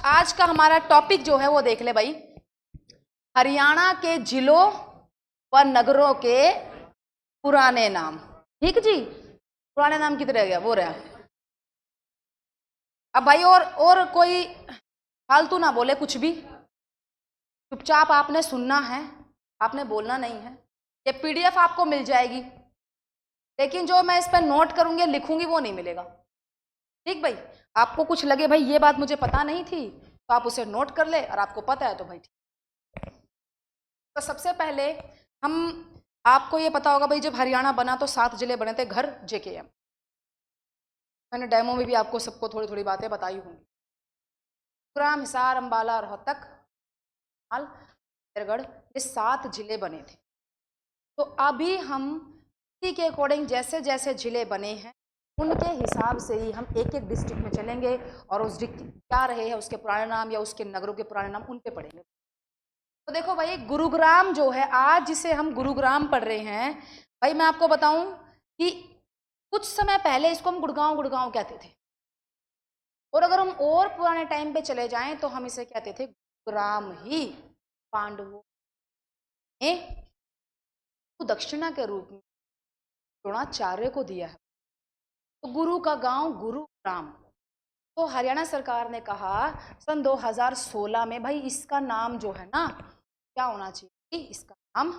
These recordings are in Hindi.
आज का हमारा टॉपिक जो है वो देख ले भाई, हरियाणा के जिलों व नगरों के पुराने नाम। ठीक जी, पुराने नाम कितने रह गया, वो रहा। अब भाई और कोई फालतू ना बोले कुछ भी, चुपचाप आपने सुनना है, आपने बोलना नहीं है। ये पीडीएफ आपको मिल जाएगी, लेकिन जो मैं इस पर नोट करूंगी लिखूंगी वो नहीं मिलेगा। ठीक भाई, आपको कुछ लगे भाई ये बात मुझे पता नहीं थी तो आप उसे नोट कर ले, और आपको पता है तो भाई ठीक। तो सबसे पहले हम, आपको ये पता होगा भाई जब हरियाणा बना तो 7 जिले बने थे, घर जेकेएम। मैंने डेमो में भी आपको सबको थोड़ी थोड़ी बातें बताई होंगी। गुरुग्राम, हिसार, अंबाला, रोहतक, चित्तौड़गढ़, ये 7 जिले बने थे। तो अभी हम इसी के अकॉर्डिंग जैसे जैसे जिले बने हैं उनके हिसाब से ही हम एक एक डिस्ट्रिक्ट में चलेंगे और उस डिस्ट्रिक्ट क्या रहे हैं उसके पुराने नाम या उसके नगरों के पुराने नाम उन पे पढ़ेंगे। तो देखो भाई, गुरुग्राम जो है आज जिसे हम गुरुग्राम पढ़ रहे हैं, भाई मैं आपको बताऊं कि कुछ समय पहले इसको हम गुड़गांव गुड़गांव कहते थे, और अगर हम और पुराने टाइम पे चले जाएं तो हम इसे कहते थे गुरुग्राम ही। पांडवों ने दक्षिणा के रूप में द्रोणाचार्य को दिया है, तो गुरु का गांव गुरुग्राम। तो हरियाणा सरकार ने कहा सन 2016 में भाई इसका नाम जो है ना क्या होना चाहिए, इसका नाम,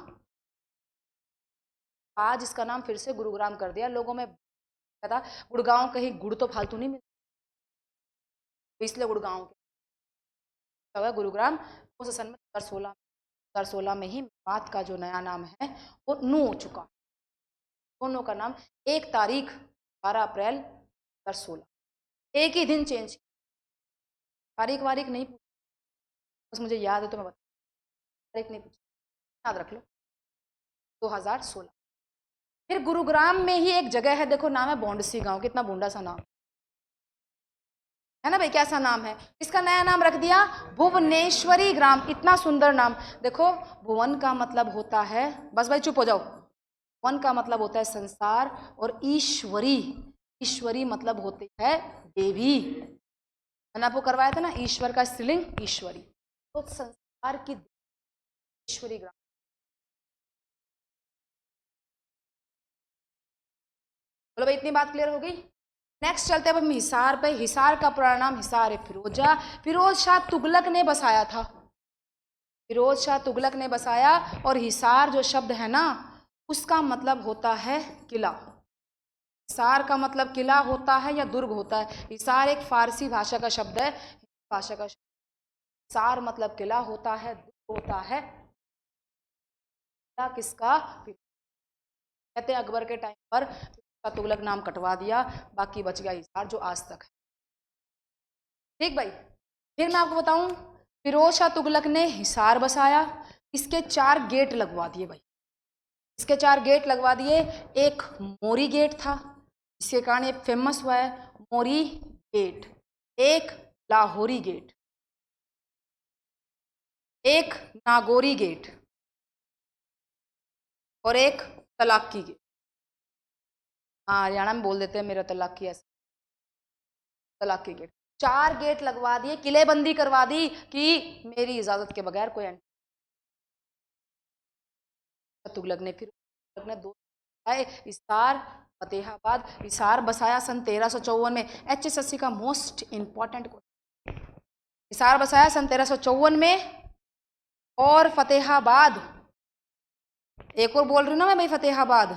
आज इसका नाम फिर से गुरुग्राम कर दिया। लोगों में पता गुड़गांव, कहीं गुड़ तो फालतू नहीं मिलता, तो इसलिए गुड़गांव के गुरुग्राम। उस सन में 2016 में ही बात का जो नया नाम है वो नू हो चुका। दोनों का नाम 1 तारीख 12 अप्रैल 2016, एक ही दिन चेंज। तारीख वारीख नहीं पूछ, बस मुझे याद है तो मैं बता, तारीख नहीं पूछ, याद रख लो 2016। फिर गुरुग्राम में ही एक जगह है, देखो नाम है बोंडसी गांव, कितना बूंडा सा नाम है ना भाई, कैसा नाम है। इसका नया नाम रख दिया भुवनेश्वरी ग्राम, इतना सुंदर नाम। देखो भुवन का मतलब होता है, बस भाई चुप हो जाओ, भुवन का मतलब होता है संसार, और ईश्वरी, ईश्वरी मतलब होती है देवी। मैंने आपको करवाया था ना ईश्वर का स्त्रीलिंग ईश्वरी, तो संसार की ईश्वरी ग्राम। बोलो भाई इतनी बात क्लियर हो गई। नेक्स्ट चलते हैं हम हिसार पे। हिसार का पुराना नाम हिसार है फिरोजा, फिरोज शाह तुगलक ने बसाया था, फिरोज शाह तुगलक ने बसाया। और हिसार जो शब्द है ना उसका मतलब होता है किला। हिसार का मतलब किला होता है या दुर्ग होता है। हिसार एक फारसी भाषा का शब्द है, भाषा का शब्द। हिसार मतलब किला होता है, दुर्ग होता है किसका, कहते हैं अकबर के टाइम पर तुगलक नाम कटवा दिया, बाकी बच गया हिसार जो आज तक है। ठीक भाई, फिर मैं आपको बताऊं, फिरोज शाह तुगलक ने हिसार बसाया, इसके 4 गेट लगवा दिए भाई, इसके 4 गेट लगवा दिए। एक मोरी गेट था, इसके कारण ये फेमस हुआ है मोरी गेट। एक लाहौरी गेट, एक नागौरी गेट, और एक तलाकी गेट। हाँ हरियाणा में बोल देते हैं मेरा तलाकी, ऐसे तलाकी गेट। 4 गेट लगवा दिए, किलेबंदी करवा दी कि मेरी इजाजत के बगैर कोई एंट्री। तुगलक ने, फिर तुगलक ने 2 आए, हिसार फतेहाबाद। हिसार बसाया सन 1354 में। HSSC का मोस्ट इंपॉर्टेंट क्वेश्चन, हिसार बसाया सन 1354 में। और फतेहाबाद, एक और बोल रही हूँ ना मैं भाई फतेहाबाद,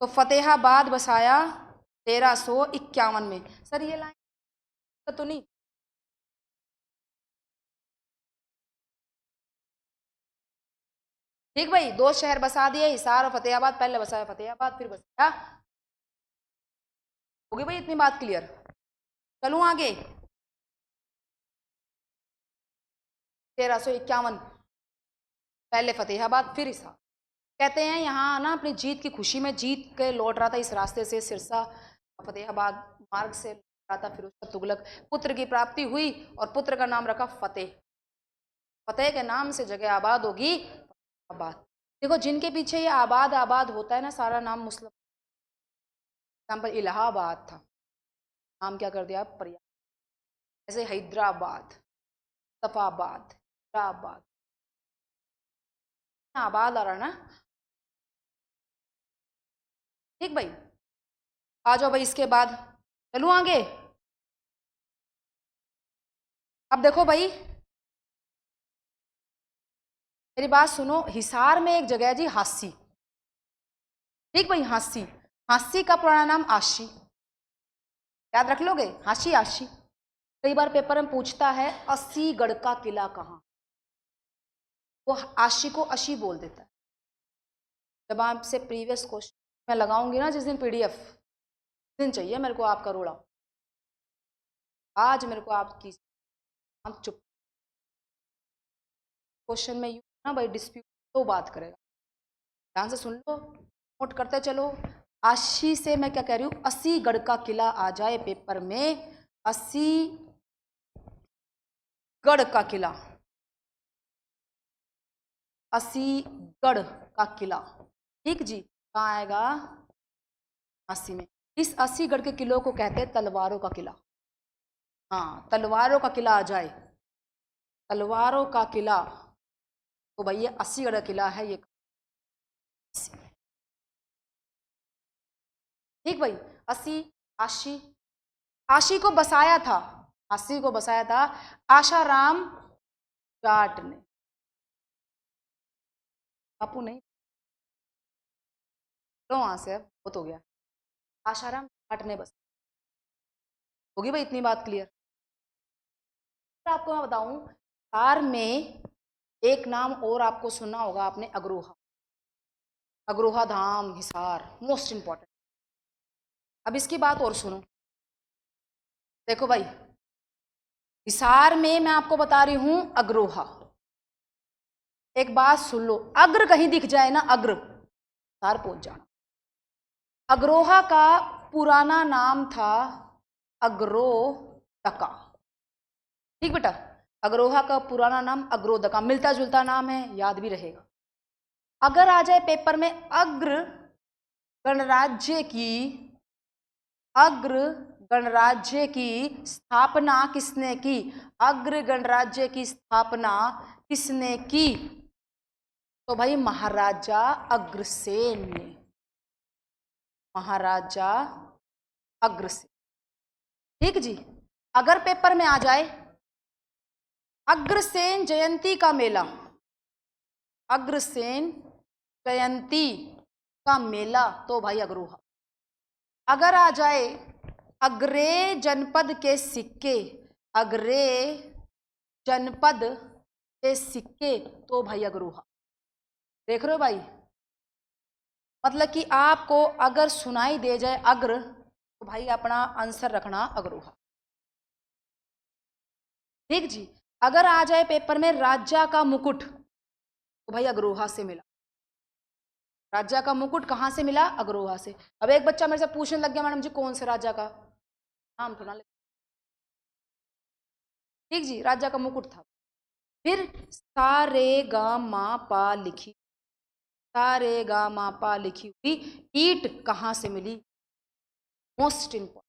तो फतेहाबाद बसाया 1351 में। सर ये लाइन तो नहीं, ठीक भाई 2 शहर बसा दिए, हिसार और फतेहाबाद। पहले बसाया फतेहाबाद, फिर बसाया, होगी भाई इतनी बात क्लियर। चलूं आगे, 1351 पहले फतेहाबाद फिर हिसार। कहते हैं यहाँ ना अपनी जीत की खुशी में जीत के लौट रहा था इस रास्ते से, सिरसा फतेहाबाद मार्ग से लौट रहा था फिरोज शाह तुगलक। पुत्र की प्राप्ति हुई और पुत्र का नाम रखा फतेह। फतेह के नाम से जगह आबाद होगी आबाद। देखो जिनके पीछे ये आबाद आबाद होता है ना सारा नाम मुस्लिम, नाम पर इलाहाबाद था, नाम क्या कर दिया प्रयाग। ऐसे हैदराबाद, मुस्तफाबाद, हैदराबाद, आबाद आ रहा ना। ठीक भाई, आ जाओ भाई। इसके बाद चलूं आगे। अब देखो भाई, मेरी बात सुनो। हिसार में एक जगह है जी, हासी। ठीक भाई, हासी। हासी का पुराना नाम आशी। याद रख लोगे, हासी आशी। कई बार पेपर में पूछता है अस्सीगढ़ का किला कहाँ, वो आशी को अशी बोल देता है। जब आपसे प्रीवियस क्वेश्चन मैं लगाऊंगी ना जिस दिन पीडीएफ, उस दिन चाहिए मेरे को आपका रोड़ा। आज मेरे को आपकी आप चुप। क्वेश्चन में यू ना भाई, डिस्प्यूट तो बात करेगा। ध्यान से सुन लो, नोट करते चलो। आशी से मैं क्या कह रही हूँ, अस्सीगढ़ का किला आ जाए पेपर में, अस्सीगढ़ का किला, अस्सीगढ़ का किला। ठीक जी, कहाँ आएगा, अस्सी में। इस अस्सीगढ़ के किलों को कहते हैं तलवारों का किला। हाँ, तलवारों का किला आ जाए, तलवारों का किला, तो भाई ये अस्सीगढ़ का किला है ये। ठीक भाई, अस्सी, आशी। आशी को बसाया था, आशी को बसाया था आशाराम जाट ने। बापू नहीं, लो वहां से, अब बहुत हो गया। आशाराम जाट ने बस। होगी भाई इतनी बात क्लियर। आपको मैं बताऊं, हिसार में एक नाम और आपको सुनना होगा आपने, अग्रोहा। अग्रोहा धाम हिसार, मोस्ट इंपॉर्टेंट। अब इसकी बात और सुनो। देखो भाई, हिसार में मैं आपको बता रही हूं अग्रोहा। एक बात सुन लो, अग्र कहीं दिख जाए ना, अग्र, हिसार पहुंच जाना। अग्रोहा का पुराना नाम था अग्रोदका। ठीक बेटा, अग्रोहा का पुराना नाम अग्रोदका, मिलता जुलता नाम है, याद भी रहेगा। अगर आ जाए पेपर में अग्र गणराज्य की, अग्र गणराज्य की स्थापना किसने की, अग्र गणराज्य की स्थापना किसने की, तो भाई महाराजा अग्रसेन ने, महाराजा अग्रसेन। ठीक जी। अगर पेपर में आ जाए अग्रसेन जयंती का मेला, अग्रसेन जयंती का मेला, तो भाई अग्रोहा। अगर आ जाए अग्रे जनपद के सिक्के, अग्रे जनपद के सिक्के, तो भाई अग्रोहा। देख रहे हो भाई, मतलब कि आपको अगर सुनाई दे जाए अग्र, तो भाई अपना आंसर रखना अग्रोहा। ठीक जी। अगर आ जाए पेपर में राजा का मुकुट, तो भाई अग्रोहा से मिला। राजा का मुकुट कहाँ से मिला, अग्रोहा से। अब एक बच्चा मेरे से पूछने लग गया, मैडम जी कौन से राजा का नाम तो ना ले। ठीक जी, राजा का मुकुट था। फिर सा रे गा मा पा लिखी, सा रे गा मा पा लिखी हुई ईट कहाँ से मिली, मोस्ट इंपॉर्टेंट,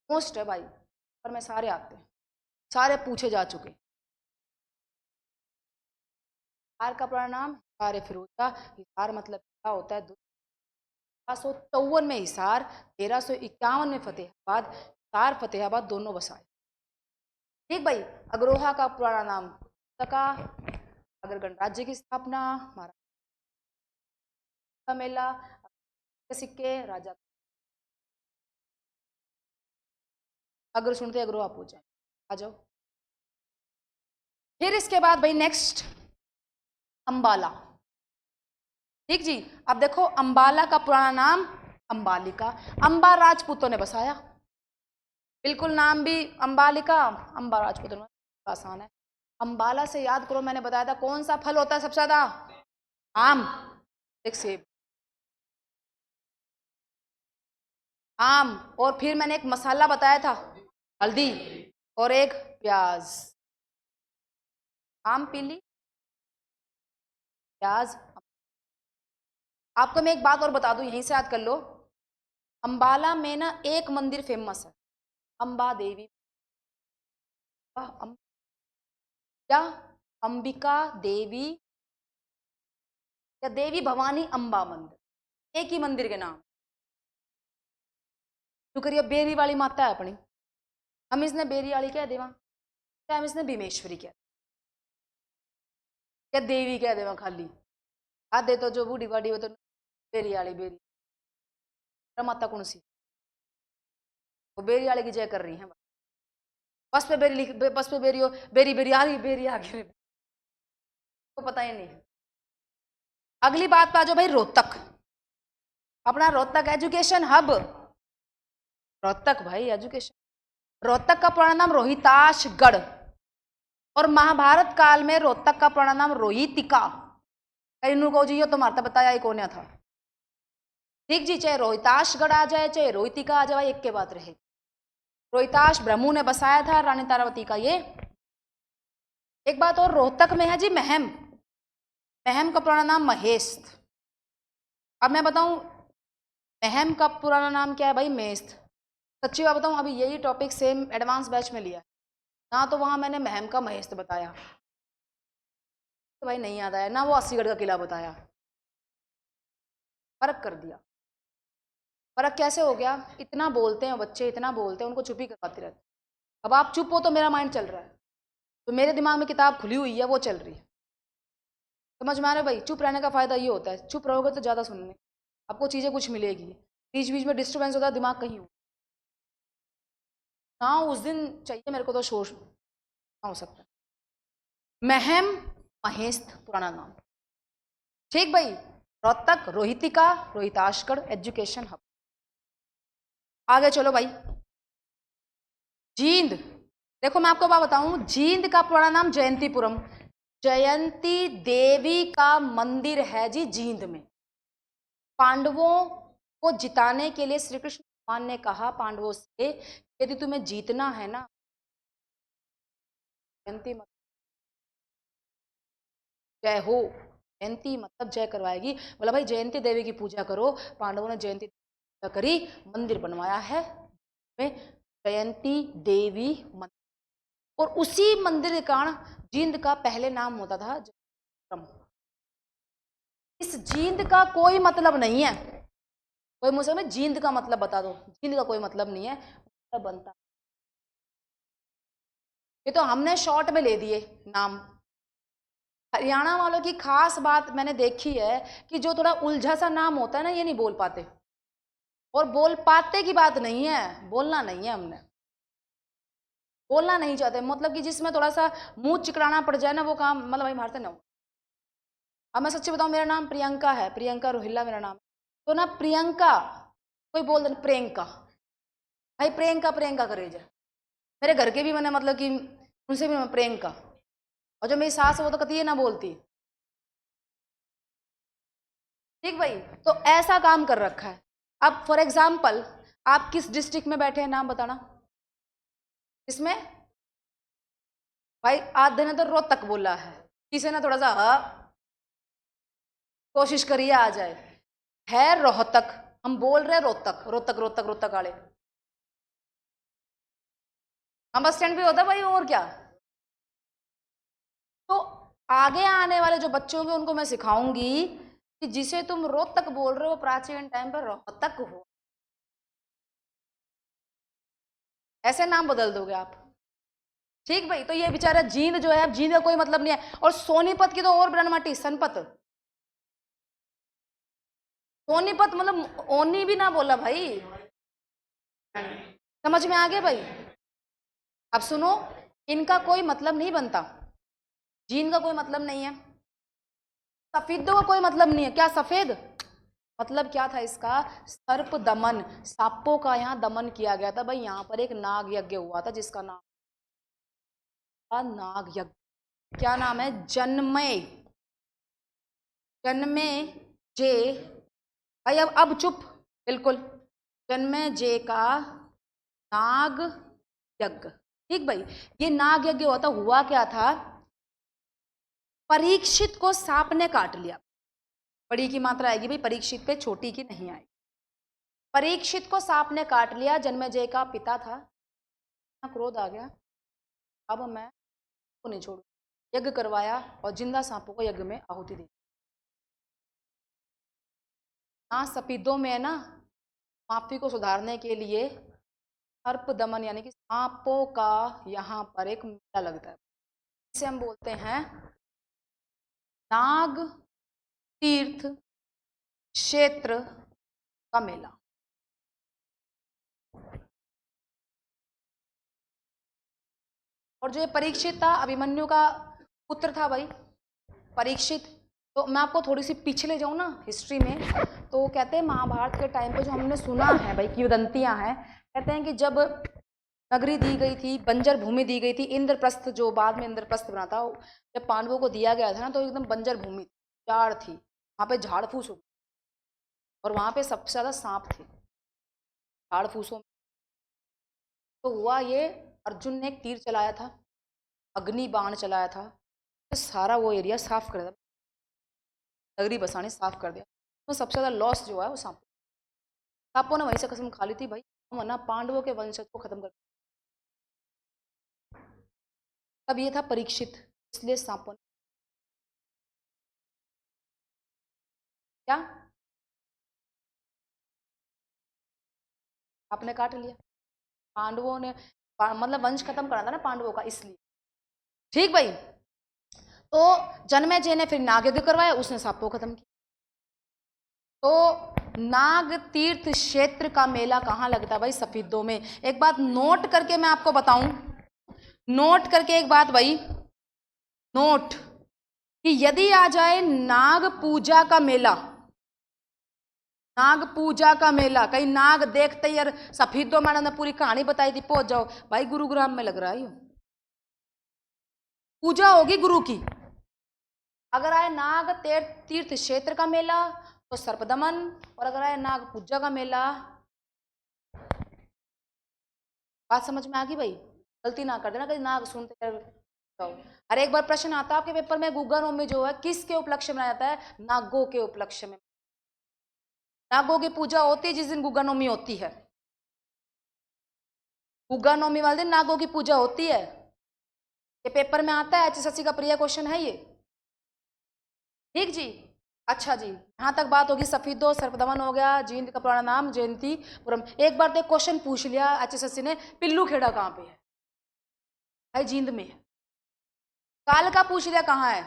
मोस्ट है भाई, पर मैं सारे आते हैं, सारे पूछे जा चुके। हिसार का पुराना नाम हिसार फिरोजा। हिसार मतलब क्या होता है, 1254 में हिसार, 1351 में फतेहाबाद। हिसार फतेहाबाद दोनों बसाए। ठीक भाई, अग्रोहा का पुराना नाम तका, अगर गणराज्य की स्थापना, महाराजा का मेला, सिक्के, राजा। अगर सुनते अग्रोहा पूछ जाए, आ जाओ। फिर इसके बाद भाई नेक्स्ट अंबाला। ठीक जी। अब देखो, अंबाला का पुराना नाम अंबालिका, अंबा राजपूतों ने बसाया। बिल्कुल नाम भी अंबालिका, अंबा राजपूतों ने, आसान है। अंबाला से याद करो, मैंने बताया था कौन सा फल होता है सबसे ज्यादा, आम। एक सेब, आम, और फिर मैंने एक मसाला बताया था, हल्दी, और एक प्याज। आम पीली, प्याज। आपको मैं एक बात और बता दूं, यहीं से याद कर लो। अंबाला में ना एक मंदिर फेमस है, अंबा देवी। या अंबिका देवी या देवी भवानी अम्बा मंदिर, एक ही मंदिर के नाम। तो करिए बेरी वाली माता है अपनी, हम इसने बेरी वाली कह देवा, क्या हम इसने भीमेश्वरी कह, क्या देवी कह देवा खाली। आधे तो जो बूढ़ी बाड़ी वो तो बेरी वाली बेरी, माता कौन सी, वो बेरी वाले की जय कर रही है, बस पे बेरी लिख, बस पे बेरी हो, बेरी बेरी आ रही, बेरी आ गई, तो पता ही नहीं। अगली बात पे आ जाओ भाई, रोहतक, अपना रोहतक एजुकेशन हब, रोहतक भाई एजुकेशन। रोहतक का पुराना नाम रोहिताशगढ़, और महाभारत काल में रोहतक का पुराना नाम रोहितिका। इन्हों को जी तो मारता बताया ही कौन था, ठीक जी, चाहे रोहिताशगढ़ आ जाए चाहे रोहितिका आ जाए, एक के बात रहे। रोहिताश ब्रह्मू ने बसाया था, रानी तारावती का ये। एक बात और, रोहतक में है जी महम, महम का पुराना नाम महेस्त। अब मैं बताऊं महम का पुराना नाम क्या है भाई, मेस्त। सच्ची बात बताऊं, अभी यही टॉपिक सेम एडवांस बैच में लिया ना, तो वहां मैंने महम का महेस्त बताया तो भाई नहीं याद आया ना, वो अस्सीगढ़ का किला बताया, फर्क कर दिया। फर्क कैसे हो गया, इतना बोलते हैं बच्चे, इतना बोलते हैं, उनको चुप ही करवाते रहते। अब आप चुप हो तो मेरा माइंड चल रहा है, तो मेरे दिमाग में किताब खुली हुई है, वो चल रही है, समझ में आ रहा है भाई। चुप रहने का फायदा ये होता है, चुप रहोगे तो ज़्यादा सुनने आपको चीज़ें कुछ मिलेगी, बीच बीच में डिस्टर्बेंस होता है, दिमाग कहीं हो। हाँ उस दिन चाहिए मेरे को तो शोर हो सकता है। महम महेस्त पुराना नाम, ठीक भाई। Rohtak Rohitika Rohitashgarh education hub. आगे चलो भाई, जींद, देखो मैं आपको बात बताऊं, जींद का पुराना नाम जयंतीपुरम, जयंती देवी का मंदिर है जी जींद में। पांडवों को जिताने के लिए श्री कृष्ण भगवान ने कहा पांडवों से, यदि तुम्हें जीतना है ना, जयंती मतलब जय हो, जयंती मतलब जय करवाएगी, बोला भाई जयंती देवी की पूजा करो। पांडवों ने जयंती पूजा करी, मंदिर बनवाया है में जयंती देवी मंदिर, और उसी मंदिर के कारण जींद का पहले नाम होता था जयपुरम। इस जींद का कोई मतलब नहीं है, कोई मुझसे में जींद का मतलब बता दो, जींद का कोई मतलब नहीं है, मतलब बनता, ये तो हमने शॉर्ट में ले दिए नाम। हरियाणा वालों की खास बात मैंने देखी है कि जो थोड़ा उलझा सा नाम होता है ना, ये नहीं बोल पाते, और बोल पाते की बात नहीं है, बोलना नहीं है, हमने बोलना नहीं चाहते, मतलब कि जिसमें थोड़ा सा मुंह चिकड़ाना पड़ जाए ना, वो काम मतलब भाई मारते ना। अब मैं सच्ची बताऊं, मेरा नाम प्रियंका है, प्रियंका रोहिल्ला मेरा नाम, तो ना प्रियंका कोई बोल दे प्रियंका, भाई प्रियंका प्रियंका करे जाए। मेरे घर के भी मैंने मतलब कि उनसे भी मैं प्रियंका, और जो मेरी सास है वो तो कभी ये ना बोलती, ठीक भाई। तो ऐसा काम कर रखा है। अब फॉर एग्जाम्पल आप किस डिस्ट्रिक्ट में बैठे हैं, नाम बताना, इसमें भाई आधे ने तो रोहतक बोला है, किसी ने थोड़ा सा कोशिश करिए आ जाए, है रोहतक, हम बोल रहे हैं रोहतक रोहतक रोहतक रोहतक वाले, हम बस स्टैंड पे होता भाई, और क्या। तो आगे आने वाले जो बच्चों के उनको मैं सिखाऊंगी कि जिसे तुम रोहतक बोल रहे हो प्राचीन टाइम पर रोहतक हो, ऐसे नाम बदल दोगे आप, ठीक भाई। तो ये बेचारा जींद जो है, जींद का कोई मतलब नहीं है, और सोनीपत की तो और ब्रह्मटी सनपत, सोनीपत मतलब ओनी भी ना बोला भाई, समझ में आ गया भाई। अब सुनो, इनका कोई मतलब नहीं बनता, जीन का कोई मतलब नहीं है, सफेदों का कोई मतलब नहीं है, क्या सफेद मतलब क्या था इसका, सर्प दमन, सांपों का यहाँ दमन किया गया था भाई। यहाँ पर एक नाग यज्ञ हुआ था जिसका नाम था नाग यज्ञ। क्या नाम है, जन्मे, जन्मे जे, भाई अब चुप बिल्कुल, जन्मे जे का नाग यज्ञ, ठीक भाई। ये नाग यज्ञ हुआ क्या था, परीक्षित को सांप ने काट लिया, बड़ी की मात्रा आएगी भाई परीक्षित पे, छोटी की नहीं आएगी। परीक्षित को सांप ने काट लिया, जन्मेजय का पिता था, क्रोध आ गया, अब मैं को नहीं छोड़ू। यज्ञ करवाया और जिंदा सांपों को यज्ञ में आहुति दी। हाँ, सफेदों में है ना, माफी को सुधारने के लिए सर्प दमन यानी कि सांपों का यहाँ पर एक मेला लगता है, इसे हम बोलते हैं नाग तीर्थ क्षेत्र का मेला। और जो ये परीक्षित था, अभिमन्यु का पुत्र था भाई परीक्षित। तो मैं आपको थोड़ी सी पीछे ले जाऊँ ना हिस्ट्री में, तो कहते हैं महाभारत के टाइम पे जो हमने सुना है भाई किंवदंतियां हैं, कहते हैं कि जब नगरी दी गई थी, बंजर भूमि दी गई थी, इंद्रप्रस्थ जो बाद में इंद्रप्रस्थ बना था, जब पांडवों को दिया गया था ना, तो एकदम बंजर भूमि चार थी, वहां पे झाड़ फूस हो, और वहां पे सबसे ज्यादा सांप थे झाड़ फूसों में। तो हुआ ये, अर्जुन ने एक तीर चलाया था, अग्नि बाण चलाया था, तो सारा वो एरिया साफ कर दिया, नगरी बसाने साफ कर दिया। तो सबसे ज्यादा लॉस जो है वो सांपों ने वहीं से कसम खा ली थी भाई, हम ना पांडवों के वंशज को खत्म कर। तब ये था परीक्षित, इसलिए सांपों ने क्या आपने काट लिया, पांडवों ने मतलब वंश खत्म करा था ना पांडवों का, इसलिए। ठीक भाई। तो जन्मेजय ने फिर नाग यज्ञ करवाया, उसने सांपों को खत्म किया। तो नाग तीर्थ क्षेत्र का मेला कहाँ लगता है भाई? सफेदों में। एक बात नोट करके मैं आपको बताऊं, नोट करके एक बात भाई, नोट कि यदि आ जाए नाग पूजा का मेला, नाग पूजा का मेला, कहीं नाग देखते ही यार सफेदों मैडम ने पूरी कहानी बताई थी, पहुंच जाओ भाई, गुरुग्राम में लग रहा है, पूजा होगी गुरु की। अगर आए नाग तीर्थ क्षेत्र का मेला तो सर्पदमन, और अगर आए नाग पूजा का मेला, बात समझ में आ गई भाई? गलती ना कर देना कहीं नाग सुनते। अरे एक बार प्रश्न आता है आपके पेपर में, गुग्गा नवमी जो है किसके उपलक्ष्य में मनाया जाता है? नागों के उपलक्ष्य में। नागों की पूजा होती है जिस दिन गुग्गा नवमी होती है, गुग्गा नवमी वाले दिन नागों की पूजा होती है। ये पेपर में आता है, HSSC का प्रिय क्वेश्चन है ये। ठीक जी, अच्छा जी, यहाँ तक बात होगी। सफेदो सर्पदमन हो गया, जींद का पुराना नाम जयंतीपुरम। एक बार तो एक क्वेश्चन पूछ लिया HSSC ने, पिल्लू खेड़ा कहाँ पे है? भाई जींद में है। कालका पूछ लिया कहाँ है?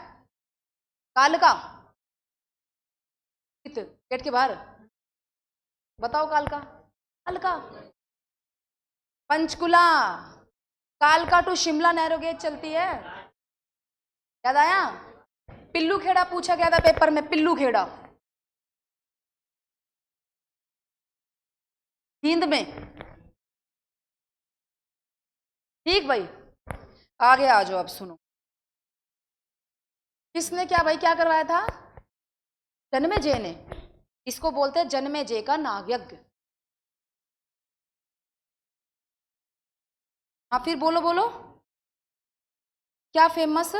कालका गेट के बाहर, बताओ कालका। कालका पंचकुला, कालका टू शिमला नैरो गेज चलती है, याद आया? पिल्लू खेड़ा पूछा गया था पेपर में, पिल्लू खेड़ा जींद में। ठीक भाई, आगे आ जाओ। अब सुनो, किसने क्या भाई क्या करवाया था? जन्मेजय ने। इसको बोलते हैं जन्मेजय का नाग यज्ञ। हाँ फिर बोलो बोलो, क्या फेमस?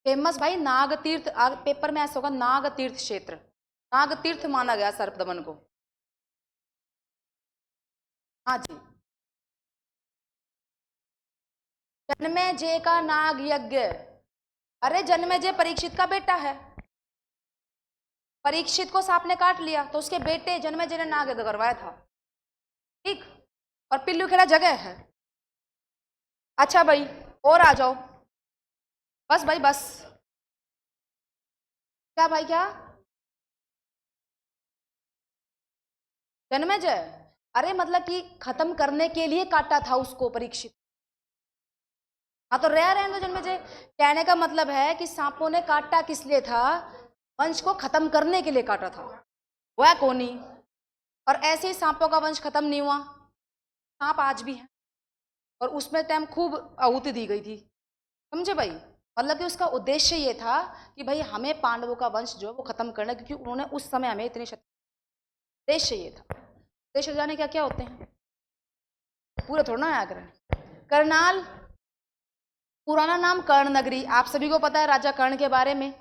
फेमस भाई नाग तीर्थ, पेपर में ऐसा होगा नाग तीर्थ क्षेत्र, नाग तीर्थ माना गया सर्पदमन को। हाँ जी, जन्मेजय का नाग यज्ञ। अरे जन्मेजय परीक्षित का बेटा है, परीक्षित को सांप ने काट लिया तो उसके बेटे जन्मेजय ने नाग यज्ञ करवाया था। ठीक, और पिल्लू खेड़ा जगह है। अच्छा भाई, और आ जाओ, बस भाई बस। क्या भाई क्या? जन्मेजय, अरे मतलब कि खत्म करने के लिए काटा था उसको परीक्षित। हाँ तो रह रहे जन्मेजय, कहने का मतलब है कि सांपों ने काटा किस लिए था? वंश को खत्म करने के लिए काटा था, वह कोनी। और ऐसे ही सांपों का वंश खत्म नहीं हुआ, सांप आज भी है, और उसमें टाइम खूब आहुति दी गई थी, समझे भाई? मतलब कि उसका उद्देश्य ये था कि भाई हमें पांडवों का वंश जो है वो खत्म करना, क्योंकि उन्होंने उस समय हमें इतनी शक्ति, उद्देश्य ये था। उद्देश्य जाने क्या क्या होते हैं, पूरा थोड़ा ना आया करें। करनाल, पुराना नाम कर्ण नगरी, आप सभी को पता है राजा कर्ण के बारे में।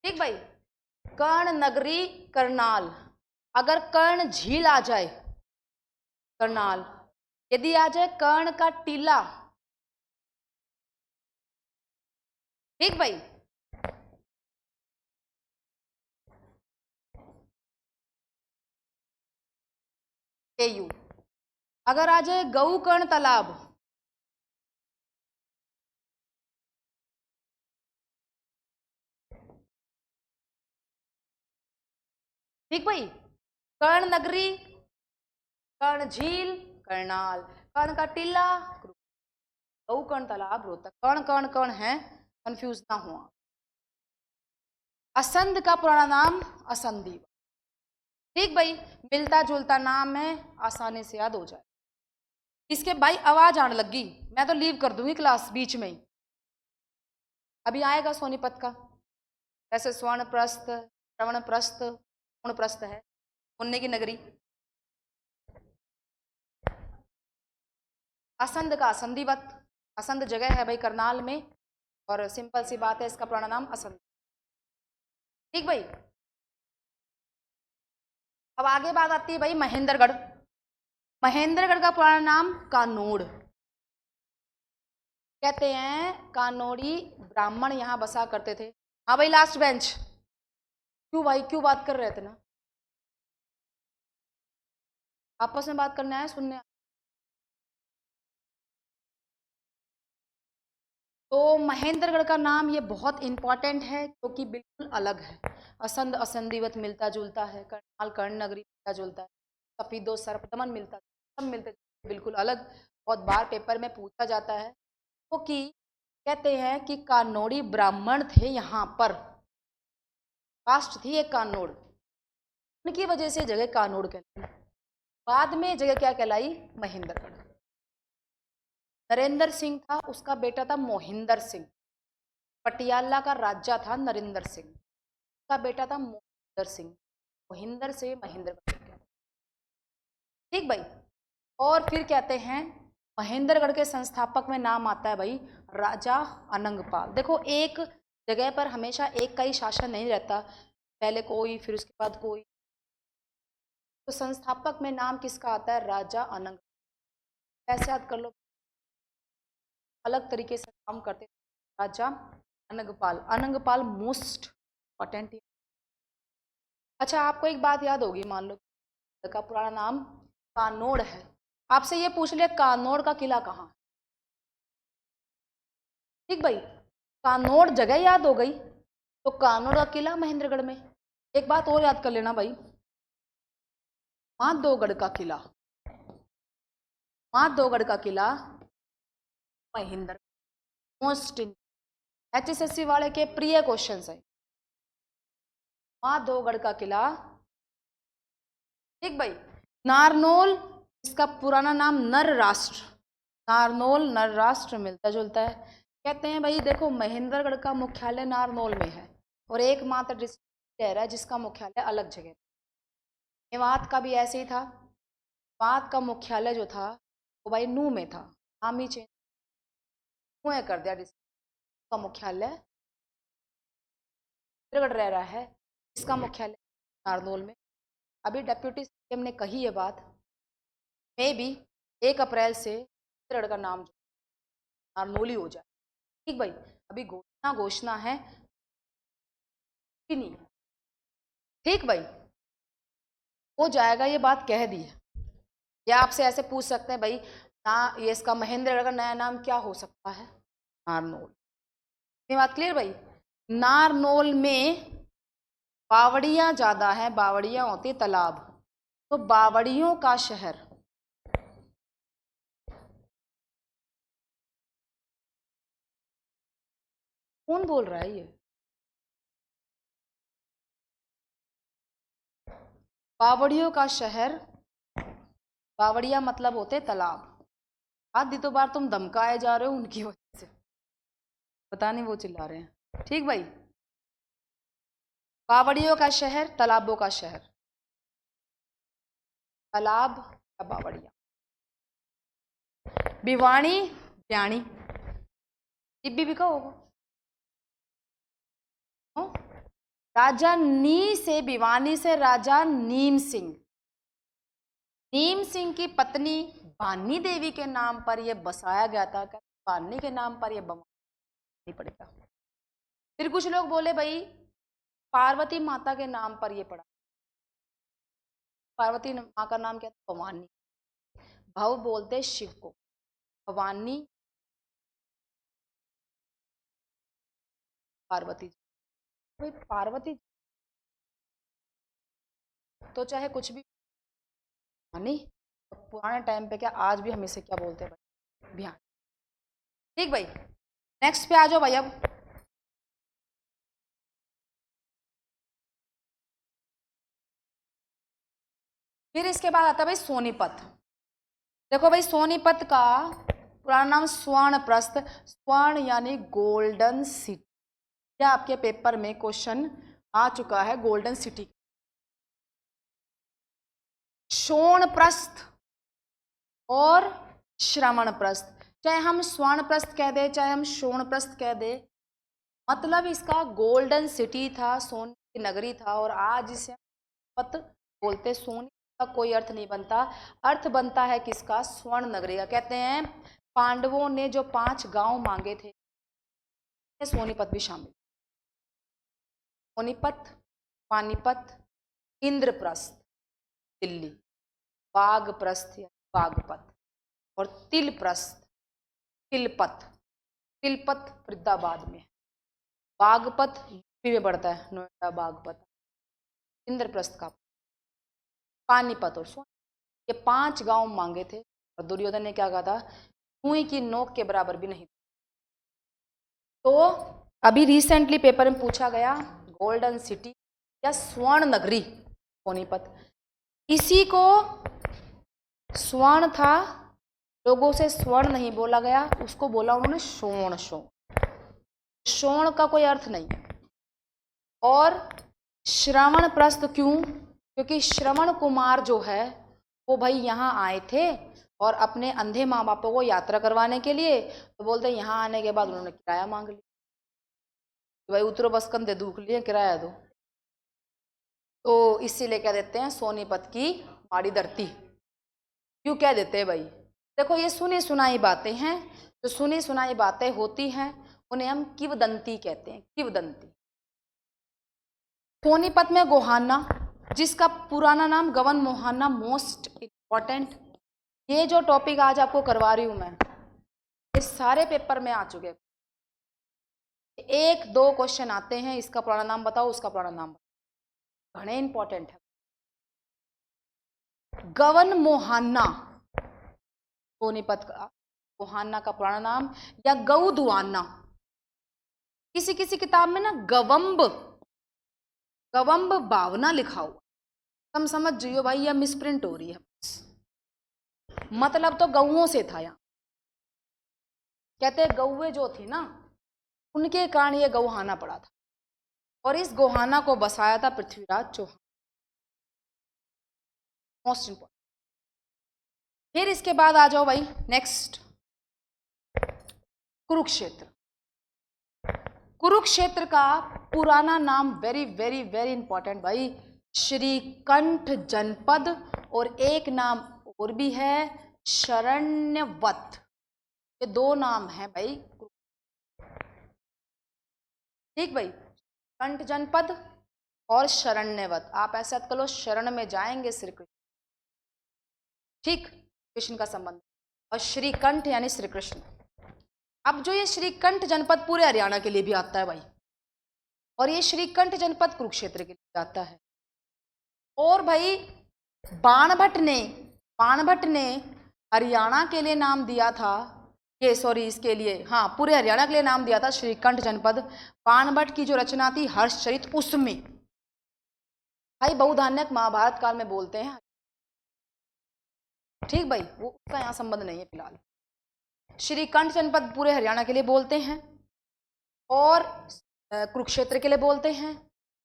ठीक भाई, कर्ण नगरी करनाल। अगर कर्ण झील आ जाए करनाल, यदि आ जाए कर्ण का टीला, ठीक भाई, केयू। अगर आ जाए गऊ कर्ण तालाब, ठीक भाई, कर्ण नगरी, कर्ण झील, करनाल, कर्ण का टीला, गऊ कर्ण तालाब, रोहतक। कर्ण कर्ण कर्ण है, कंफ्यूज ना हुआ। असंध का पुराना नाम असंधी, ठीक भाई, मिलता जुलता नाम है, आसानी से याद हो जाए। इसके भाई आवाज आने लगी, मैं तो लीव कर दूंगी क्लास बीच में ही। अभी आएगा सोनीपत का, ऐसे स्वर्ण प्रस्थ, श्रवण प्रस्थ, पूर्ण प्रस्थ है, पुण्य की नगरी। असंध का असंधिवत, असंध जगह है भाई करनाल में, और सिंपल सी बात है, इसका पुराना नाम असंध, ठीक भाई। अब आगे बात आती है भाई महेंद्रगढ़। महेंद्रगढ़ का पुराना नाम कानोड़, कहते हैं कानोड़ी ब्राह्मण यहाँ बसा करते थे। हाँ भाई लास्ट बेंच, क्यों भाई, क्यों बात कर रहे थे ना, आपस में बात करने आए, सुनने आए? तो महेंद्रगढ़ का नाम ये बहुत इंपॉर्टेंट है क्योंकि बिल्कुल अलग है। असंध असंधिवत मिलता जुलता है, करनाल कर्ण नगरी मिलता जुलता है, कपिदो सर्पदमन मिलता, सब मिलते, बिल्कुल अलग। बहुत बार पेपर में पूछा जाता है, क्योंकि कहते हैं कि कानोड़ी ब्राह्मण थे यहाँ पर, कास्ट थी एक कानोड़, उनकी वजह से जगह कानोड़ कहलाई। बाद में जगह क्या कहलाई? महेंद्रगढ़। नरेंद्र सिंह था, उसका बेटा था मोहिंदर सिंह। पटियाला का राजा था नरेंद्र सिंह, उसका बेटा था मोहिंदर सिंह। मोहिंदर से महेंद्रगढ़, ठीक भाई। और फिर कहते हैं महेंद्रगढ़ के संस्थापक में नाम आता है भाई राजा अनंगपाल। देखो एक जगह पर हमेशा एक का ही शासन नहीं रहता, पहले कोई फिर उसके बाद कोई, तो संस्थापक में नाम किसका आता है? राजा अनंगपाल। ऐसे याद कर लो, अलग तरीके से काम करते, राजा अनंगपाल। Anangpal most important. अच्छा आपको एक बात याद होगी, मान लो का पुराना नाम कानोड़ है, आपसे ये पूछ लिया कानोड़ का किला कहाँ, ठीक भाई, कानोड़ जगह याद हो गई, तो कानोड़ का किला महेंद्रगढ़ में। एक बात और याद कर लेना भाई, माधोगढ़ का किला, माधोगढ़ का किला महेंद्र। मोस्ट HSSC वाले के प्रिय क्वेश्चन है, माधोगढ़ का किला, ठीक भाई। नारनौल, इसका पुराना नाम नर राष्ट्र, नारनौल नर राष्ट्र मिलता जुलता है। कहते हैं भाई देखो महेंद्रगढ़ का मुख्यालय नारनौल में है, और एकमात्र डिस्ट्रिक्ट है जिसका मुख्यालय अलग जगह। मेवात का भी ऐसे ही था, मेवात का मुख्यालय जो था वो भाई नू में था, नाम ही चेंज कर दिया, डिस्ट्रिक्ट का मुख्यालय महेंद्रगढ़ रह रहा है, इसका मुख्यालय नारनौल में। अभी डिप्यूटी सीएम ने कही ये बात, मे बी 1 अप्रैल से महेंद्रगढ़ का नाम नारनौली हो जाए, ठीक भाई। अभी घोषणा है कि नहीं, ठीक भाई, हो जाएगा, ये बात कह दी है। या आपसे ऐसे पूछ सकते हैं भाई ना, ये इसका महेंद्रगढ़ का नया नाम क्या हो सकता है? नारनौल। ये बात क्लियर भाई। नारनौल में बावड़ियां ज्यादा है, बावड़ियां होती तालाब, तो बावड़ियों का शहर, कौन बोल रहा है ये? बावड़ियों का शहर, बावड़िया मतलब होते तालाब। आधी तो बार तुम धमकाए जा रहे हो उनकी वजह से, पता नहीं वो चिल्ला रहे हैं, ठीक भाई। बावड़ियों का शहर, तालाबों का शहर, तालाब या बावड़िया। भिवानी, ब्याणी, टिब्बी भी कहो। राजा नी से, भिवानी से राजा नीम सिंह, नीम सिंह की पत्नी भवानी देवी के नाम पर यह बसाया गया था, क्या भवानी के नाम पर यह नहीं पड़ेगा। फिर कुछ लोग बोले भाई पार्वती माता के नाम पर यह पड़ा। पार्वती माँ का नाम क्या था? भवानी। भव बोलते शिव को, भवानी पार्वती। भाई पार्वती तो चाहे कुछ भी नहीं, पुराने टाइम पे क्या, आज भी हम इसे क्या बोलते हैं भाई? ध्यान। ठीक भाई, नेक्स्ट पे आ जाओ भाई। अब फिर इसके बाद आता है भाई सोनीपत। देखो भाई सोनीपत का पुराना नाम स्वर्णप्रस्थ, स्वर्ण यानी गोल्डन सिटी। क्या आपके पेपर में क्वेश्चन आ चुका है गोल्डन सिटी। शोणप्रस्थ और श्रवणप्रस्थ, चाहे हम स्वर्णप्रस्थ कह दे चाहे हम शोणप्रस्थ कह दे, मतलब इसका गोल्डन सिटी था, सोने की नगरी था। और आज इसे पत बोलते, सोने का कोई अर्थ नहीं बनता, अर्थ बनता है किसका? स्वर्ण नगरी का। कहते हैं पांडवों ने जो 5 गांव मांगे थे, सोनीपत भी शामिल। सोनीपत, पानीपत, इंद्रप्रस्थ दिल्ली, बागप्रस्थ या बागपत, और तिलप्रस्थ तिलपत, तिलपत फरीदाबाद में, बागपत यूपी में पड़ता है, नोएडा बागपत। इंद्रप्रस्थ का पानीपत और सोनीपत, ये 5 गांव मांगे थे और दुर्योधन ने क्या कहा था? सुई की नोक के बराबर भी नहीं। तो अभी रिसेंटली पेपर में पूछा गया गोल्डन सिटी या स्वर्ण नगरी सोनीपत, इसी को स्वर्ण था, लोगों से स्वर्ण नहीं बोला गया, उसको बोला उन्होंने शोण। शोण का कोई अर्थ नहीं। और श्रवणप्रस्थ क्यों? क्योंकि श्रवण कुमार जो है वो भाई यहाँ आए थे और अपने अंधे माँ बापों को यात्रा करवाने के लिए, तो बोलते यहाँ आने के बाद उन्होंने किराया मांग लिया, भाई उतरो बस कंधे दुख लिए किराया दो। तो इसीलिए कह देते हैं सोनीपत की माड़ी धरती। क्यों कह देते हैं भाई? देखो ये सुनी सुनाई बातें हैं, जो सुनी सुनाई बातें होती हैं उन्हें हम किवदंती कहते हैं, किवदंती। सोनीपत में गोहाना, जिसका पुराना नाम गवन मोहाना, मोस्ट इंपॉर्टेंट। ये जो टॉपिक आज आपको करवा रही हूं मैं, ये सारे पेपर में आ चुके। 1-2 क्वेश्चन आते हैं, इसका पुराना नाम बताओ, उसका पुराना नाम बताओ, घने इंपॉर्टेंट है। गवन मोहाना सोनीपत का, गोहाना का पुराना नाम, या गौदुआना। किसी किसी किताब में ना गवम्ब भावना लिखा हुआ, तुम समझ जाइयो भाई यह मिसप्रिंट हो रही है, मतलब तो गौओं से था। यहाँ कहते हैं गौए जो थी ना, उनके कारण ये गौहाना पड़ा था, और इस गोहाना को बसाया था पृथ्वीराज चौहान। Most important. फिर इसके बाद आ जाओ भाई नेक्स्ट, कुरुक्षेत्र। कुरुक्षेत्र का पुराना नाम वेरी वेरी वेरी इंपॉर्टेंट भाई, श्रीकंठ जनपद, और एक नाम और भी है शरण्यवत। ये 2 नाम हैं भाई। ठीक भाई, कंठ जनपद और शरण्यवत। आप ऐसा कर लो, शरण में जाएंगे श्री कृष्ण, ठीक, कृष्ण का संबंध, और श्रीकंठ यानी श्री कृष्ण। अब जो ये श्रीकंठ जनपद पूरे हरियाणा के लिए भी आता है भाई, और ये श्रीकंठ जनपद कुरुक्षेत्र के लिए आता है। और भाई बाणभट्ट ने हरियाणा के लिए नाम दिया था, ये सॉरी इसके लिए, हाँ पूरे हरियाणा के लिए नाम दिया था श्रीकंठ जनपद। बाणभट्ट की जो रचना थी हर्षचरित, उसमें भाई बहुधान्यक महाभारत काल में बोलते हैं, ठीक भाई, वो उसका यहाँ संबंध नहीं है फिलहाल। श्रीकंठ जनपद पूरे हरियाणा के लिए बोलते हैं और कुरुक्षेत्र के लिए बोलते हैं।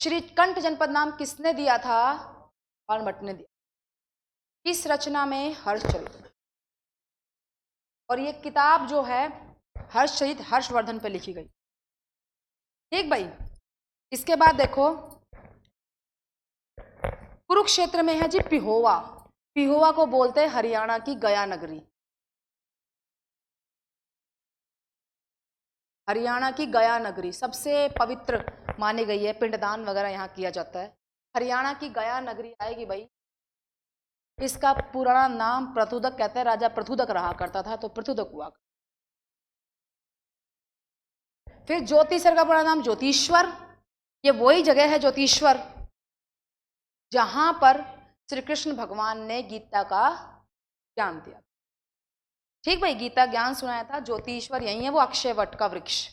श्रीकंठ जनपद नाम किसने दिया था? बाणभट्ट ने दिया। किस रचना में? हर्षचरित। और ये किताब जो है हर्षचरित हर्षवर्धन पे लिखी गई, ठीक भाई। इसके बाद देखो कुरुक्षेत्र में है जी पिहोवा। पिहोवा को बोलते हैं हरियाणा की गया नगरी। हरियाणा की गया नगरी सबसे पवित्र मानी गई है, पिंडदान वगैरह यहाँ किया जाता है। हरियाणा की गया नगरी आएगी भाई। इसका पुराना नाम प्रथुदक कहते हैं, राजा प्रथुदक रहा करता था तो प्रथुदक हुआ। फिर ज्योतिषर का पुराना नाम ज्योतिश्वर। ये वही जगह है ज्योतिश्वर जहां पर श्री कृष्ण भगवान ने गीता का ज्ञान दिया। ठीक भाई, गीता ज्ञान सुनाया था। ज्योतिश्वर यही है, वो अक्षयवट का वृक्ष।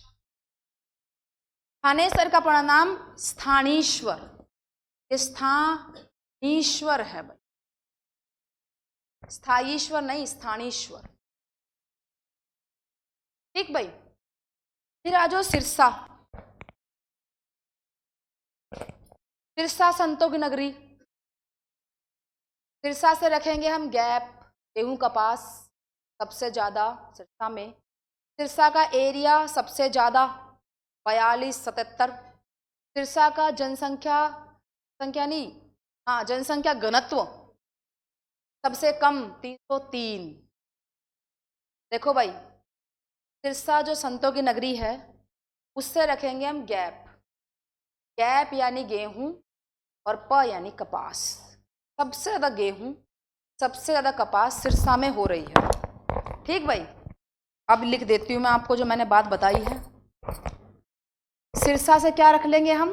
थानेसर का पुराना नाम स्थानीश्वर। स्थानीश्वर है भाई, स्थायीश्वर नहीं, स्थानीश्वर। ठीक भाई। फिर आ जाओ सिरसा। सिरसा संतों की नगरी। सिरसा से रखेंगे हम गैप, गेहूं कपास सबसे ज़्यादा सिरसा में। सिरसा का एरिया सबसे ज़्यादा 4277। सिरसा का जनसंख्या घनत्व सबसे कम 303। देखो भाई, सिरसा जो संतों की नगरी है उससे रखेंगे हम गैप। गैप यानी गेहूं और प यानी कपास। सबसे ज़्यादा गेहूं, सबसे ज़्यादा कपास सिरसा में हो रही है। ठीक भाई, अब लिख देती हूँ मैं आपको जो मैंने बात बताई है। सिरसा से क्या रख लेंगे हम?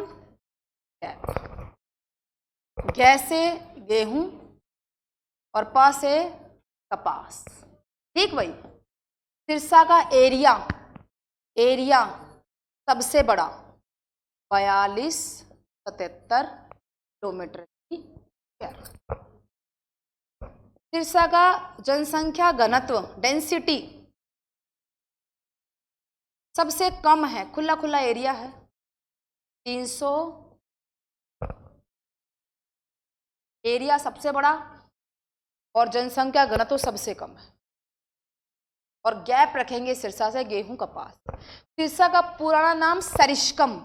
गैप। गै से गेहूं और प से कपास। ठीक भाई। सिरसा का एरिया सबसे बड़ा 4277 किलोमीटर की स्क्वायर। सिरसा का जनसंख्या घनत्व डेंसिटी सबसे कम है, खुला खुला एरिया है 300। एरिया सबसे बड़ा और जनसंख्या घनत्व सबसे कम है। और गैप रखेंगे सिरसा से गेहूं कपास। सिरसा का पुराना नाम सरिष्कम।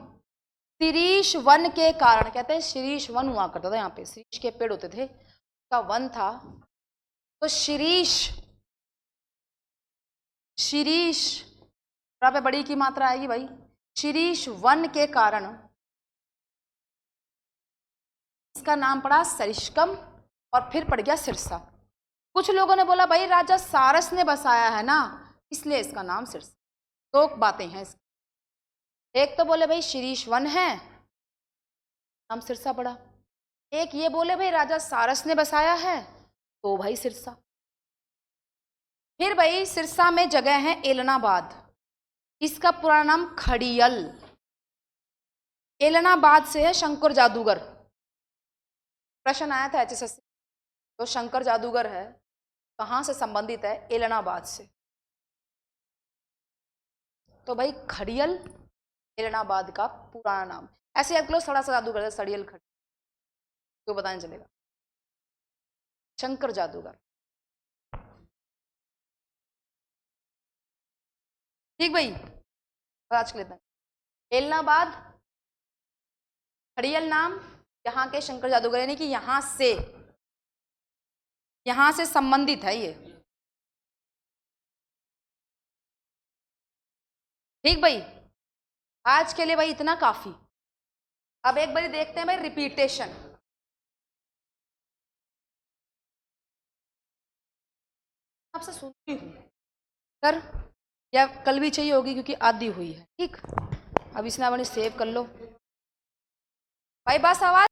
शिरीष वन के कारण, कहते हैं शिरीष वन हुआ करता था यहाँ पे, शिरीष के पेड़ होते थे, का वन था तो शिरीष पे बड़ी की मात्रा आएगी भाई। शिरीष वन के कारण इसका नाम पड़ा सरिष्कम और फिर पड़ गया सिरसा। कुछ लोगों ने बोला भाई राजा सारस ने बसाया है ना, इसलिए इसका नाम सिरसा। दो बातें हैं इसकी। एक तो बोले भाई शिरीष वन है, नाम सिरसा पड़ा। एक ये बोले भाई राजा सारस ने बसाया है तो भाई सिरसा। फिर भाई सिरसा में जगह है एलनाबाद। इसका पुराना नाम खड़ियल। एलनाबाद से है शंकर जादूगर। प्रश्न आया था HSS, तो शंकर जादूगर है कहाँ से संबंधित है? एलनाबाद से। तो भाई खड़ियल एलनाबाद का पुराना नाम। ऐसे याद करो, सड़ा सा जादूगर है, सड़ियल खड़ी, तो पता नहीं चलेगा। शंकर जादूगर। ठीक भाई, आज लेते हैं एलनाबाद खड़ियल नाम यहाँ के शंकर जादूगर, यानी कि यहाँ से संबंधित है ये। ठीक भाई, आज के लिए भाई इतना काफी। अब एक बार देखते हैं भाई रिपीटेशन। आपसे सुनती हूँ सर, या कल भी चाहिए होगी क्योंकि आधी हुई है। ठीक, अब इसने अपनी सेव कर लो भाई, बस आवाज